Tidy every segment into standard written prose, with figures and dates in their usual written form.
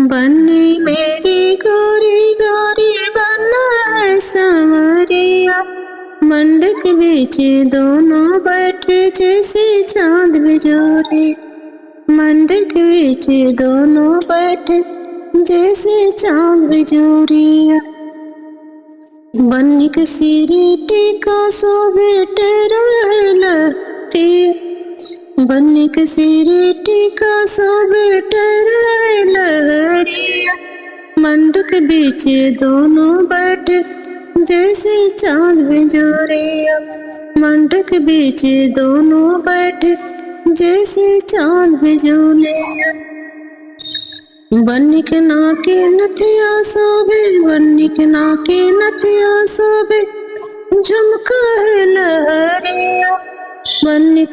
बन्नी मेरी गोरी गोरी बन्ना है सांवरिया। मंडक बीच दोनों बैठे जैसे चांद बिजोरी। मंडक बीच दोनों बैठे जैसे चांद बिजोरिया। बन्नी के सिरे टीका शोभे टेरलती। बन्नी के सिरे टीका शोभे टेरलरिया। मंडक बीच दोनों बैठे जैसे चांद बिजोरिया। मंडक बीच दोनों बैठे जैसे चांद बिजोरिया। बन्नी के नाके नथिया शोभे, बन्नी के नाके नथिया शोभे झुमका है लहरिया। बन्नी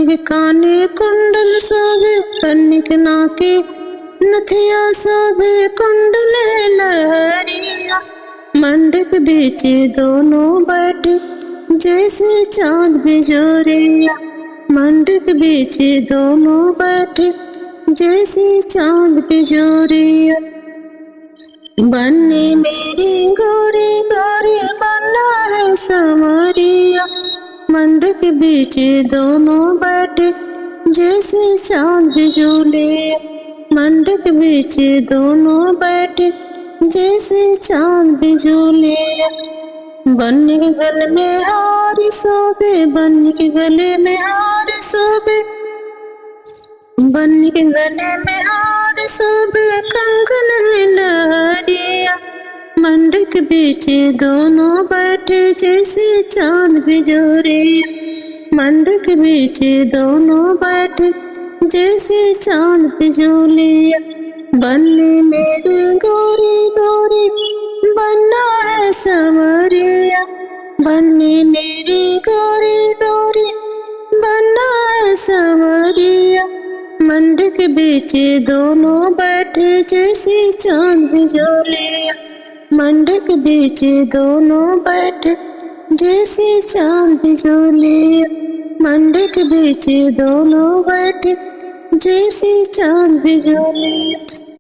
के काने कुंडल शोभे, बन्नी के नाके नथिया शोभे कुंडल है लहरिया। मंडक बीच दोनों बैठे जैसे चांद बिजोरिया। मंडक बीच दोनों बैठे जैसे चांद बिजोरिया। बन्नी मेरी गोरी गोरी बन्ना है सांवरिया। मंडक बीच दोनों बैठे जैसे चांद बिजोरिया। मंडक बीच दोनों बैठे जैसे चांद बिजोरिया। बन्नी के गले में हार शोभे, बन्नी के गले में हार शोभे, बन्नी के गले में हार शोभे कंगन है लहरिया। मंडक बीच दोनों बैठे जैसे चांद बिजोरिया। मंडक बीच दोनों बैठे जैसे चांद बिजोरिया। बन्नी मेरी गोरी गोरी बन्ना है सांवरिया। बन्नी मेरी गोरी गोरी बन्ना है सांवरिया। मंडक बीच दोनों बैठे जैसे चांद बिजोरिया। मंडक बीच दोनों बैठे जैसे चांद बिजोरिया। मंडक बीच दोनों बैठे जैसे चांद बिजोरिया।